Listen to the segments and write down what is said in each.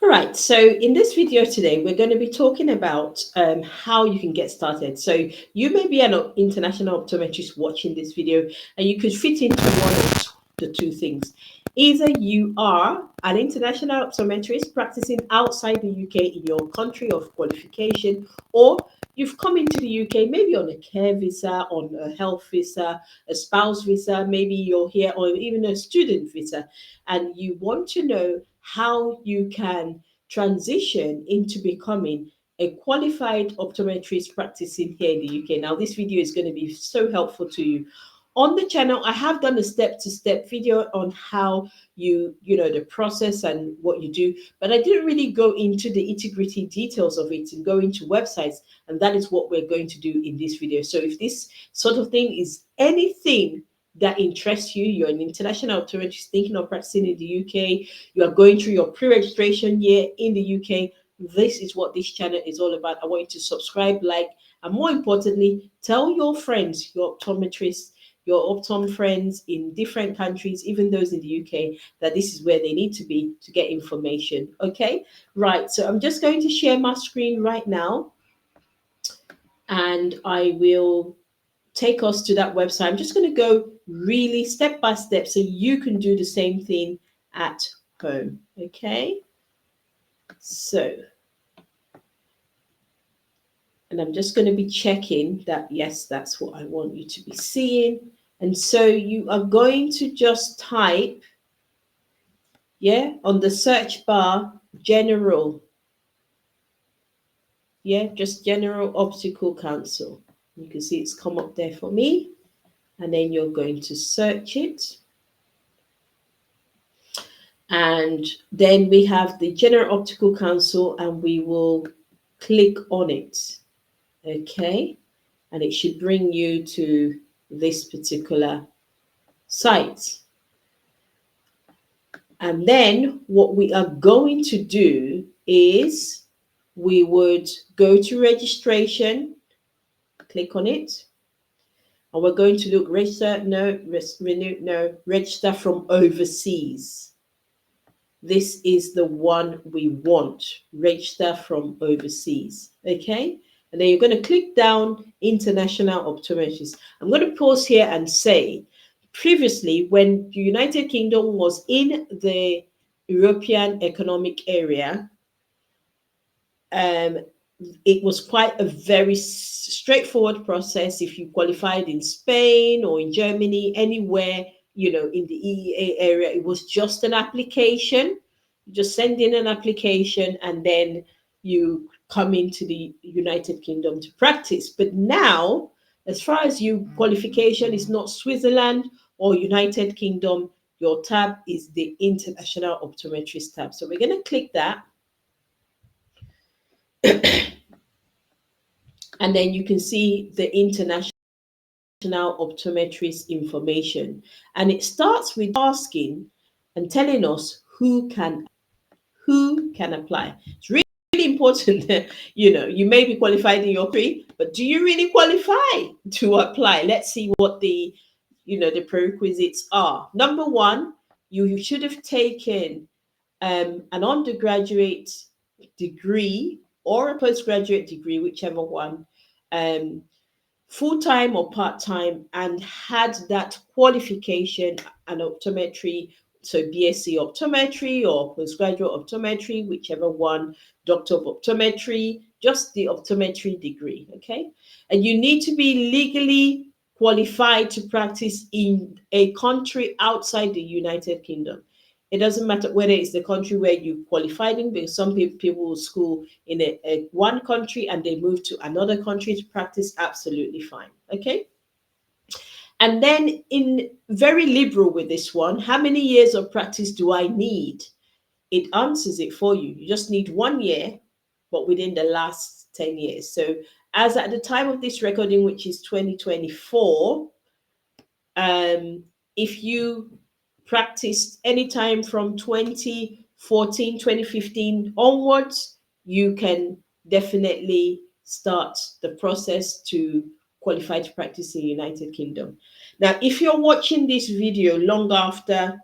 All right, so in this video today, we're going to be talking about how you can get started. So you may be an international optometrist watching this video, and you could fit into one of the two things. Either you are an international optometrist practicing outside the UK in your country of qualification, or you've come into the UK maybe on a care visa, on a health visa, a spouse visa, maybe you're here, or even a student visa, and you want to know how you can transition into becoming a qualified optometrist practicing here in the UK. Now, this video is going to be so helpful to you. On the channel, I have done a step-to-step video on how the process and what you do, but I didn't really go into the nitty-gritty details of it and go into websites, and that is what we're going to do in this video. So if this sort of thing is anything that interests you, you're an international optometrist thinking of practicing in the UK, you are going through your pre-registration year in the UK, this is what this channel is all about. I want you to subscribe, like, and more importantly, tell your friends, your optometrists, your optom friends in different countries, even those in the UK, that this is where they need to be to get information. Okay, right. So I'm just going to share my screen right now, and I will take us to that website. I'm just going to go really step by step so you can do the same thing at home. Okay, so, and I'm just going to be checking that, yes, that's what I want you to be seeing. And so you are going to just type, yeah, on the search bar, general, yeah, just General Optical Council. You can see it's come up there for me, and then you're going to search it. And then we have the General Optical Council, and we will click on it. Okay, and it should bring you to this particular site. And then what we are going to do is we would go to registration, click on it, and we're going to look register, no, renew, no, register from overseas. This is the one we want, register from overseas. Okay, and then you're going to click down international optometrists. I'm going to pause here and say, previously, when the United Kingdom was in the European Economic Area, it was quite a very straightforward process. If you qualified in Spain or in Germany, anywhere, in the EEA area, it was just an application. You just send in an application, and then you come into the United Kingdom to practice. But now, as far as you qualification is not Switzerland or United Kingdom, your tab is the International Optometrist tab. So we're going to click that. And then you can see the International Optometrist information. And it starts with asking and telling us who can apply. It's really important that, you may be qualified in your country, but do you really qualify to apply? Let's see what the prerequisites are. Number one, you should have taken an undergraduate degree or a postgraduate degree, whichever one, full-time or part-time, and had that qualification, an optometry, so BSc optometry or postgraduate optometry, whichever one, doctor of optometry, just the optometry degree. Okay, and you need to be legally qualified to practice in a country outside the United Kingdom. It doesn't matter whether it's the country where you qualified in, because some people will school in a one country and they move to another country to practice, absolutely fine. Okay. And then, in very liberal with this one, how many years of practice do I need? It answers it for you. You just need 1 year, but within the last 10 years. So as at the time of this recording, which is 2024, if you practiced anytime from 2014, 2015 onwards, you can definitely start the process to qualify to practice in the United Kingdom. Now, if you're watching this video long after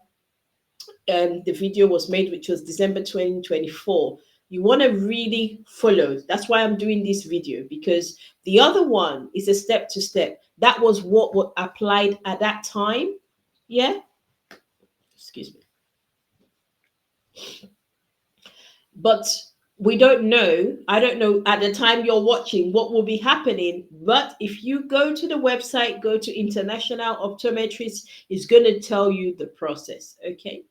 the video was made, which was December 2024. You want to really follow. That's why I'm doing this video, because the other one is a step to step. That was what applied at that time. Yeah. Excuse me. But we don't know. I don't know at the time you're watching what will be happening. But if you go to the website, go to International Optometrist, it's going to tell you the process. Okay.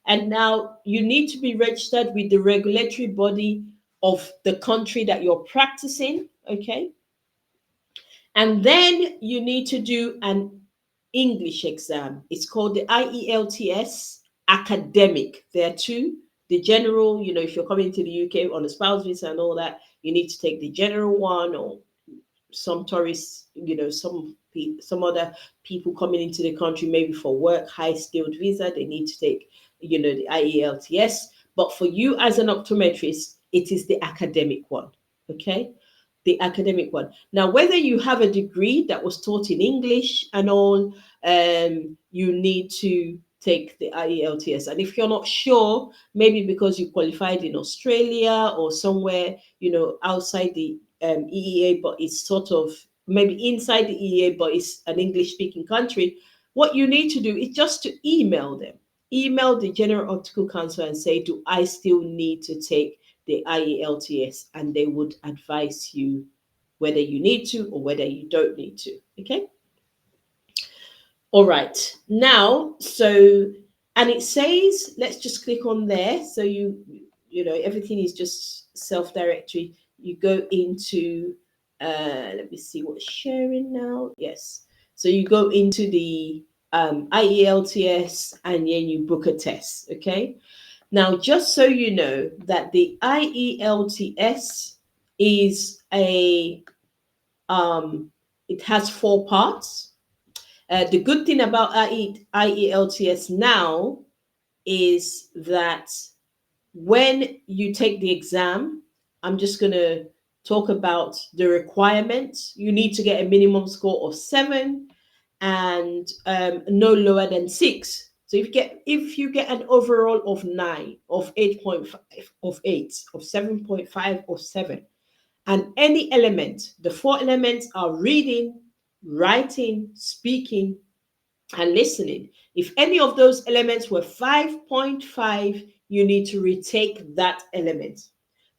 And now you need to be registered with the regulatory body of the country that you're practicing. Okay. And then you need to do an English exam. It's called the IELTS academic. There are two. The general, if you're coming to the UK on a spouse visa and all that, you need to take the general one, or some tourists, some other people coming into the country, maybe for work, high skilled visa, they need to take, the IELTS. But for you as an optometrist, it is the academic one. Okay. The academic one. Now, whether you have a degree that was taught in English and all, you need to take the IELTS. And if you're not sure, maybe because you qualified in Australia or somewhere, outside the EEA, but it's sort of maybe inside the EEA, but it's an English speaking country, what you need to do is just to email them. Email the General Optical Council and say, do I still need to take the IELTS? And they would advise you whether you need to or whether you don't need to. Okay. All right. Now, and it says, let's just click on there. So everything is just self-directory. You go into, let me see what's sharing now. Yes. So you go into the IELTS and then you book a test. Okay. Now, just so you know that the IELTS is it has 4 parts. The good thing about IELTS now is that when you take the exam, I'm just going to talk about the requirements. You need to get a minimum score of 7 and no lower than 6. So if you get an overall of 9, of 8.5, of 8, of 7.5, or 7, and any element, the 4 elements are reading, writing, speaking, and listening. If any of those elements were 5.5, you need to retake that element.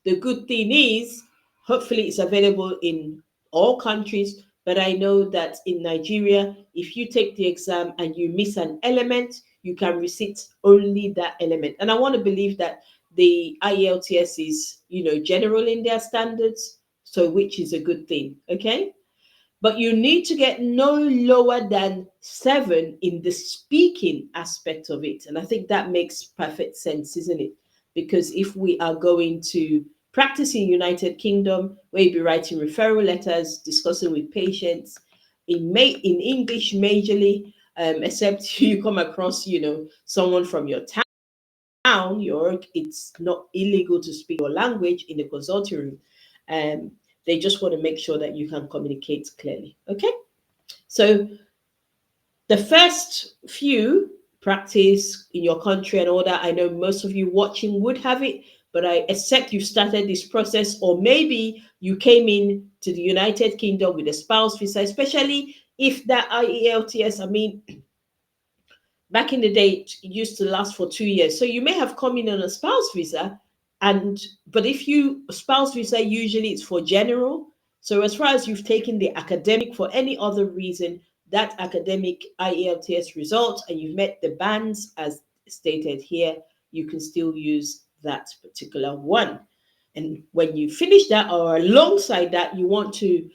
The good thing is, hopefully it's available in all countries, but I know that in Nigeria, if you take the exam and you miss an element, you can resit only that element. And I want to believe that the IELTS is, general in their standards, so which is a good thing. Okay. But you need to get no lower than 7 in the speaking aspect of it. And I think that makes perfect sense, isn't it? Because if we are going to practice in United Kingdom, where you'll be writing referral letters, discussing with patients in English majorly, except you come across, someone from your town, it's not illegal to speak your language in the consulting room. They just want to make sure that you can communicate clearly. Okay. So the first few practice in your country and all that, I know most of you watching would have it, but I accept you started this process, or maybe you came in to the United Kingdom with a spouse visa, especially if that IELTS, back in the day, it used to last for 2 years. So you may have come in on a spouse visa, but if you spouse visa, usually it's for general. So as far as you've taken the academic for any other reason, that academic IELTS result, and you've met the bands as stated here, you can still use that particular one. And when you finish that, or alongside that, you want to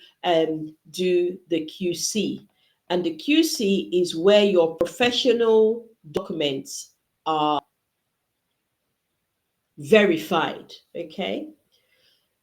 do the QC. And the QC is where your professional documents are verified. Okay.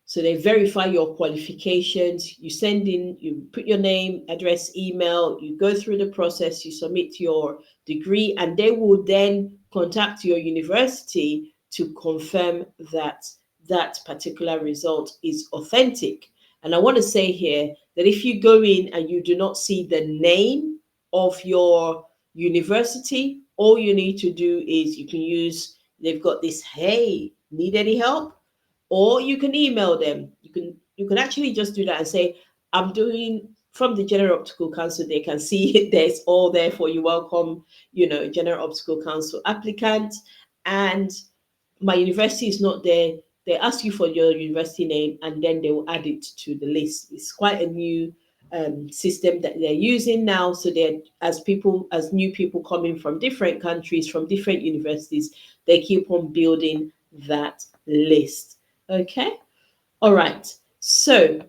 So they verify your qualifications. You send in, you put your name, address, email, you go through the process, you submit your degree, and they will then contact your university to confirm that that particular result is authentic. And I want to say here that if you go in and you do not see the name of your university All you need to do is you can use, they've got this, hey, need any help? Or you can email them. You can actually just do that and say, I'm doing from the General Optical Council. They can see it. There's all there for you. Welcome, General Optical Council applicant. And my university is not there. They ask you for your university name and then they will add it to the list. It's quite a new system that they're using now. So they're as new people coming from different countries, from different universities, they keep on building that list. Okay. All right. So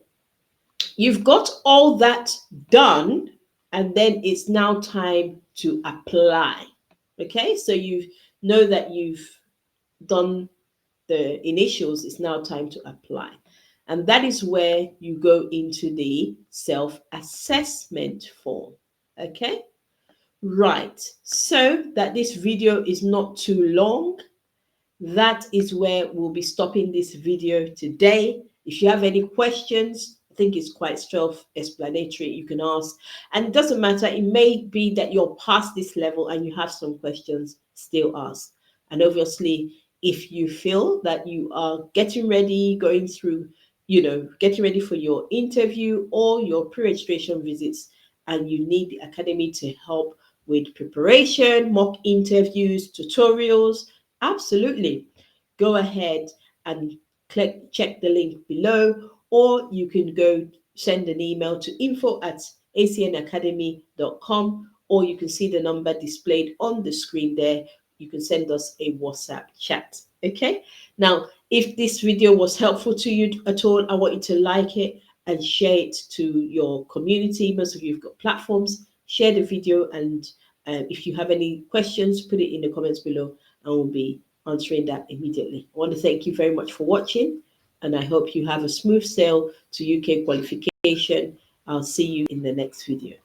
you've got all that done, and then it's now time to apply. Okay. So you know that you've done the initials, it's now time to apply. And that is where you go into the self-assessment form. Okay, right. So that this video is not too long, that is where we'll be stopping this video today. If you have any questions, I think it's quite self-explanatory. You can ask, and it doesn't matter. It may be that you're past this level and you have some questions, still ask. And obviously, if you feel that you are getting ready, going through, getting ready for your interview or your pre-registration visits, and you need the academy to help with preparation, mock interviews, tutorials, absolutely. Go ahead and check the link below, or you can go send an email to info@acnacademy.com, or you can see the number displayed on the screen there. You can send us a WhatsApp chat. Okay. Now, if this video was helpful to you at all, I want you to like it and share it to your community. Most of you have got platforms. Share the video, and if you have any questions, put it in the comments below, and we'll be answering that immediately. I want to thank you very much for watching, and I hope you have a smooth sail to UK qualification. I'll see you in the next video.